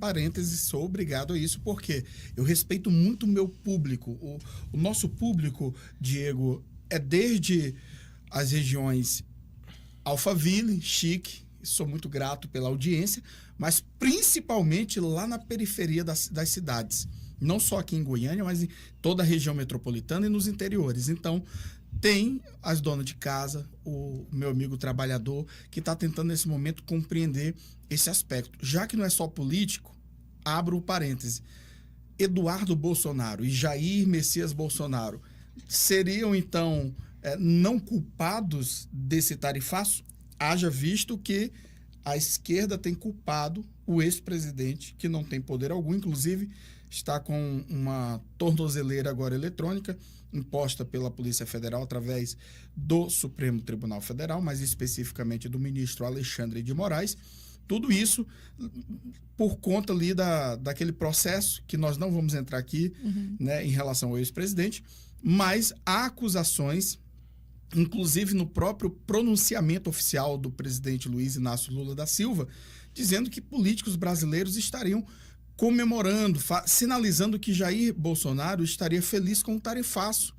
parênteses, sou obrigado a isso, porque eu respeito muito o meu público. O nosso público, Diego, é desde as regiões Alphaville, Chique, sou muito grato pela audiência, mas principalmente lá na periferia das cidades. Não só aqui em Goiânia, mas em toda a região metropolitana e nos interiores. Então, tem as donas de casa, o meu amigo trabalhador, que está tentando nesse momento compreender esse aspecto. Já que não é só político, abro o parêntese. Eduardo Bolsonaro e Jair Messias Bolsonaro seriam, então, não culpados desse tarifaço? Haja visto que a esquerda tem culpado o ex-presidente, que não tem poder algum, inclusive está com uma tornozeleira agora eletrônica, imposta pela Polícia Federal através do Supremo Tribunal Federal, mais especificamente do ministro Alexandre de Moraes. Tudo isso por conta ali daquele processo que nós não vamos entrar aqui, né, em relação ao ex-presidente, mas há acusações, inclusive no próprio pronunciamento oficial do presidente Luiz Inácio Lula da Silva, dizendo que políticos brasileiros estariam comemorando, sinalizando que Jair Bolsonaro estaria feliz com o tarifaço.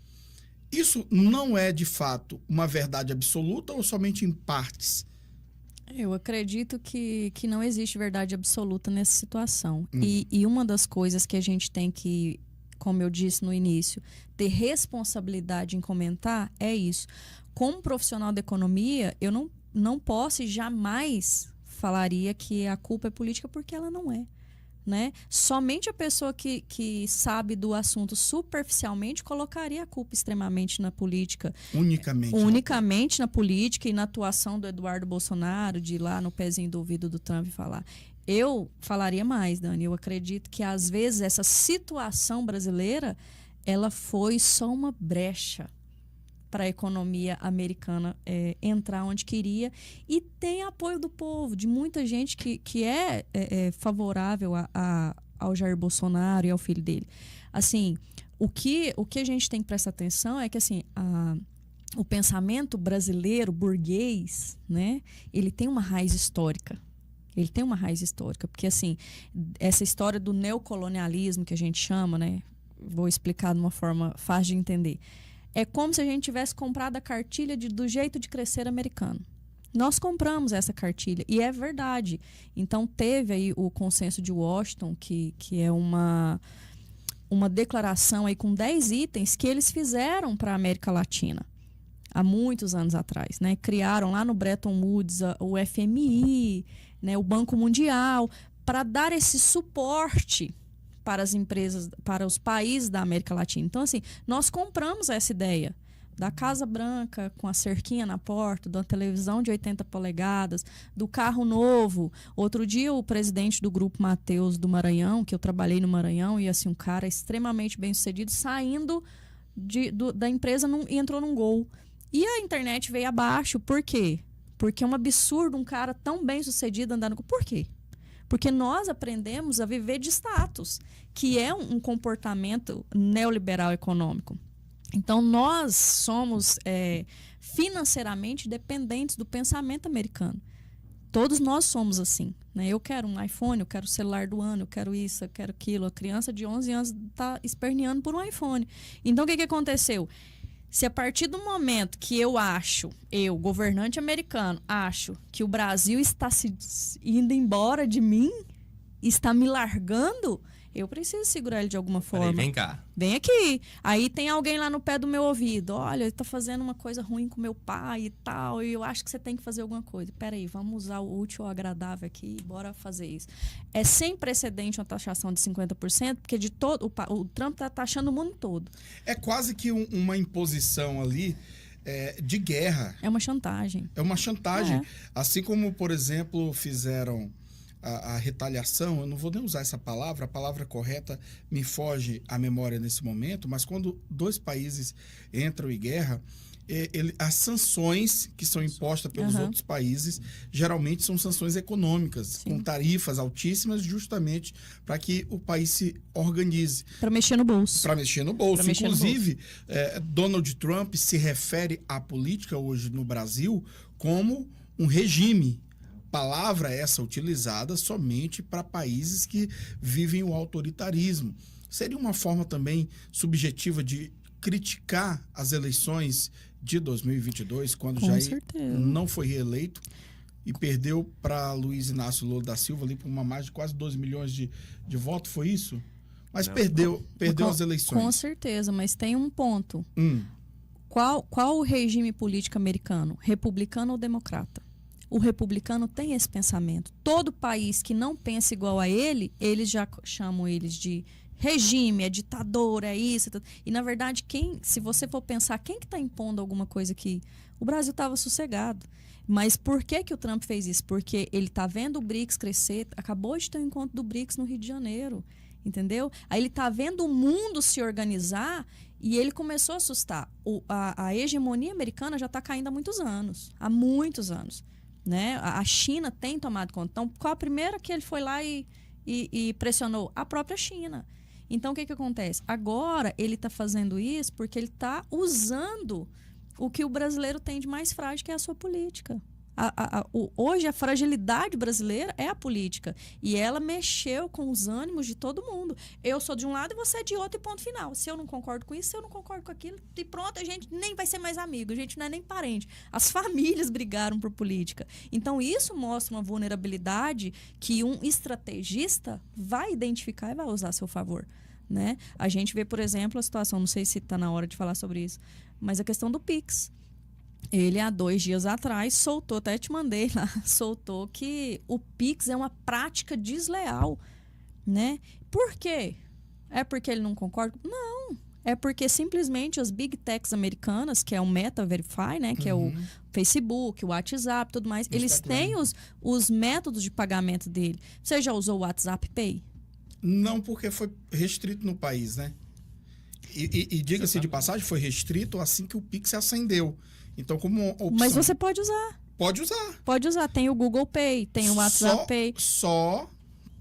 Isso não é, de fato, uma verdade absoluta ou somente em partes? Eu acredito que não existe verdade absoluta nessa situação. E uma das coisas que a gente tem que, como eu disse no início, ter responsabilidade em comentar é isso. Como profissional da economia, eu não posso e jamais falaria que a culpa é política, porque ela não é. Né? Somente a pessoa que sabe do assunto superficialmente colocaria a culpa extremamente na política. Unicamente na política e na atuação do Eduardo Bolsonaro, de ir lá no pezinho do ouvido do Trump e falar. Eu falaria mais, Dani. Eu acredito que, às vezes, essa situação brasileira, ela foi só uma brecha para a economia americana entrar onde queria, e tem apoio do povo, de muita gente que é favorável ao Jair Bolsonaro e ao filho dele. Assim, o que a gente tem que prestar atenção é que, assim, o pensamento brasileiro, burguês, né, ele tem uma raiz histórica. Ele tem uma raiz histórica, porque, assim, essa história do neocolonialismo que a gente chama, né, vou explicar de uma forma fácil de entender. É como se a gente tivesse comprado a cartilha do jeito de crescer americano. Nós compramos essa cartilha, e é verdade. Então, teve aí o consenso de Washington, que é uma declaração aí com 10 itens que eles fizeram para a América Latina há muitos anos atrás, né? Criaram lá no Bretton Woods o FMI, né? O Banco Mundial, para dar esse suporte para as empresas, para os países da América Latina. Então, assim, nós compramos essa ideia da Casa Branca com a cerquinha na porta, da televisão de 80 polegadas, do carro novo. Outro dia, o presidente do Grupo Mateus do Maranhão, que eu trabalhei no Maranhão, e assim, um cara extremamente bem-sucedido, saindo da empresa e entrou num Gol. E a internet veio abaixo. Por quê? Porque é um absurdo um cara tão bem-sucedido andar no Gol. Por quê? Porque nós aprendemos a viver de status, que é um comportamento neoliberal econômico. Então, nós somos financeiramente dependentes do pensamento americano. Todos nós somos assim, né? Eu quero um iPhone, eu quero o celular do ano, eu quero isso, eu quero aquilo. A criança de 11 anos está esperneando por um iPhone. Então, o que aconteceu? Se a partir do momento que eu, governante americano, acho que o Brasil está indo embora de mim, está me largando, eu preciso segurar ele de alguma forma. Peraí, vem cá. Vem aqui. Aí tem alguém lá no pé do meu ouvido. Olha, ele está fazendo uma coisa ruim com meu pai e tal, e eu acho que você tem que fazer alguma coisa. Peraí, vamos usar o útil ao agradável aqui e bora fazer isso. É sem precedente uma taxação de 50%, porque o Trump está taxando o mundo todo. É quase que uma imposição ali de guerra. É uma chantagem. É uma chantagem. Assim como, por exemplo, fizeram a retaliação, eu não vou nem usar essa palavra, a palavra correta me foge à memória nesse momento, mas quando dois países entram em guerra, as sanções que são impostas pelos outros países geralmente são sanções econômicas, Sim. com tarifas altíssimas, justamente para que o país se organize. Para mexer no bolso. Para mexer no bolso. Inclusive, Donald Trump se refere à política hoje no Brasil como um regime, palavra essa utilizada somente para países que vivem o autoritarismo. Seria uma forma também subjetiva de criticar as eleições de 2022, quando Com Jair certeza. não foi reeleito e perdeu para Luiz Inácio Lula da Silva ali por uma margem de quase 12 milhões de votos, foi isso? Mas Não. perdeu as Com eleições. certeza, mas tem um ponto. Hum, Qual o regime político americano? Republicano ou democrata? O republicano tem esse pensamento. Todo país que não pensa igual a ele, eles já chamam eles de regime, é ditador, é isso. E, na verdade, se você for pensar, quem que está impondo alguma coisa aqui? O Brasil estava sossegado. Mas por que o Trump fez isso? Porque ele está vendo o BRICS crescer. Acabou de ter um encontro do BRICS no Rio de Janeiro. Entendeu? Aí ele está vendo o mundo se organizar e ele começou a assustar. A hegemonia americana já está caindo há muitos anos. Há muitos anos. Né? A China tem tomado conta. Então, qual a primeira que ele foi lá e pressionou? A própria China. Então, o que acontece? Agora, ele está fazendo isso porque ele está usando o que o brasileiro tem de mais frágil, que é a sua política. Hoje, a fragilidade brasileira é a política. E ela mexeu com os ânimos de todo mundo. Eu sou de um lado e você é de outro, e ponto final. Se eu não concordo com isso, se eu não concordo com aquilo, e pronto, a gente nem vai ser mais amigo, a gente não é nem parente. As famílias brigaram por política. Então, isso mostra uma vulnerabilidade que um estrategista vai identificar e vai usar a seu favor. Né? A gente vê, por exemplo, a situação, não sei se está na hora de falar sobre isso, mas a questão do Pix. Ele, há 2 dias atrás, soltou, até te mandei lá, soltou que o Pix é uma prática desleal, né? Por quê? É porque ele não concorda? Não. É porque simplesmente as big techs americanas, que é o Meta Verify, né? Que é o Facebook, o WhatsApp, tudo mais, eles têm os métodos de pagamento dele. Você já usou o WhatsApp Pay? não, porque foi restrito no país, né? E diga-se de passagem, foi restrito assim que o Pix acendeu. Então, como opção... Mas você pode usar. Pode usar. Pode usar. Tem o Google Pay, tem o WhatsApp Pay.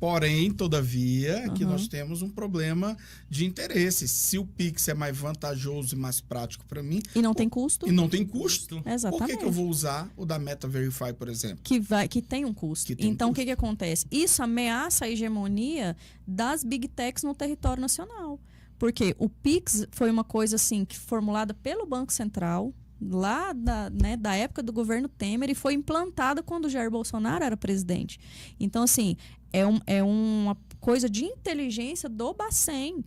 Porém, todavia, que nós temos um problema de interesse. Se o Pix é mais vantajoso e mais prático para mim... E não tem custo. E não tem custo. Exatamente. Por que eu vou usar o da Meta Verify, por exemplo? Que tem um custo. Então, o que acontece? Isso ameaça a hegemonia das big techs no território nacional. Porque o Pix foi uma coisa assim, que formulada pelo Banco Central, lá da época do governo Temer, e foi implantada quando o Jair Bolsonaro era presidente. Então, assim, é uma coisa de inteligência do Bacen,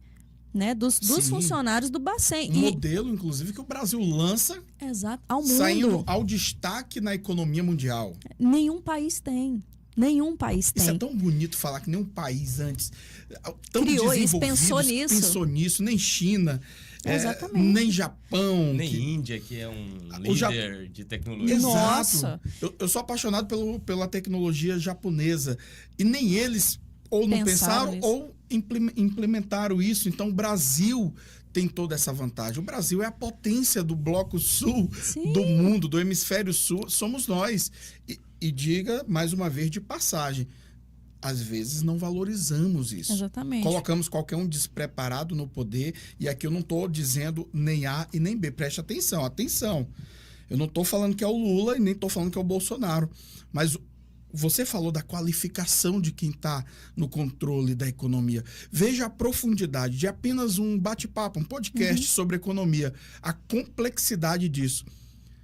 né? Dos funcionários do Bacen. Um modelo, inclusive, que o Brasil lança ao mundo. Saindo ao destaque na economia mundial. Nenhum país tem. Nenhum país tem. Isso é tão bonito falar que nenhum país antes tão criou isso, pensou nisso, nem China, nem Japão. Nem Índia, que é um líder de tecnologia. Exato. Nossa. Eu sou apaixonado pela tecnologia japonesa. E nem eles ou não pensaram ou implementaram isso. Então o Brasil tem toda essa vantagem. O Brasil é a potência do bloco sul do mundo, do hemisfério sul. Somos nós. E diga, mais uma vez, de passagem, às vezes não valorizamos isso. Exatamente. Colocamos qualquer um despreparado no poder, e aqui eu não estou dizendo nem A e nem B. Preste atenção, atenção. Eu não estou falando que é o Lula e nem estou falando que é o Bolsonaro. Mas você falou da qualificação de quem está no controle da economia. Veja a profundidade de apenas um bate-papo, um podcast sobre economia, a complexidade disso.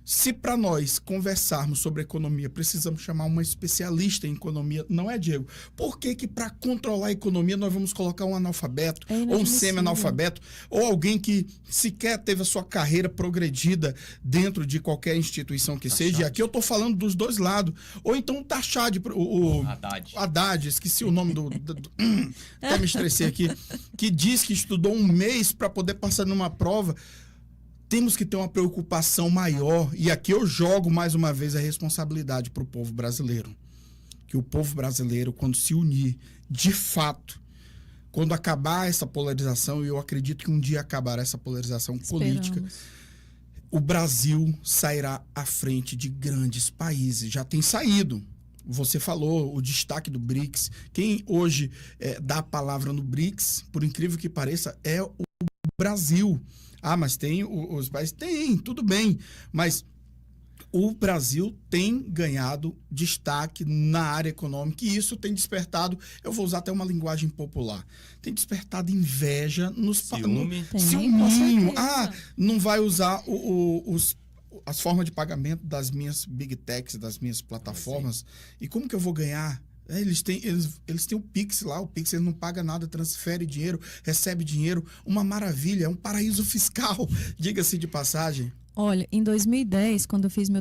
Se para nós conversarmos sobre economia precisamos chamar uma especialista em economia, não é, Diego? Por que para controlar a economia nós vamos colocar um analfabeto, ou um semi-analfabeto, ou alguém que sequer teve a sua carreira progredida dentro de qualquer instituição que seja? E aqui eu estou falando dos dois lados. Ou então o Tachad, o Haddad, esqueci o nome até me estressei aqui, que diz que estudou 1 mês para poder passar numa prova. Temos que ter uma preocupação maior, e aqui eu jogo mais uma vez a responsabilidade para o povo brasileiro. Que o povo brasileiro, quando se unir, de fato, quando acabar essa polarização, e eu acredito que um dia acabará essa polarização política, o Brasil sairá à frente de grandes países. Já tem saído. Você falou o destaque do BRICS. Quem hoje dá a palavra no BRICS, por incrível que pareça, é o Brasil. Ah, mas tem os países? Tem, tudo bem. Mas o Brasil tem ganhado destaque na área econômica e isso tem despertado, eu vou usar até uma linguagem popular, tem despertado inveja nos... Ciúme. Ciúminho. Não vai usar as formas de pagamento das minhas big techs, das minhas plataformas. E como que eu vou ganhar? Eles têm o Pix lá, o Pix ele não paga nada, transfere dinheiro, recebe dinheiro, uma maravilha, é um paraíso fiscal, diga-se de passagem. Olha, em 2010, quando eu fiz meu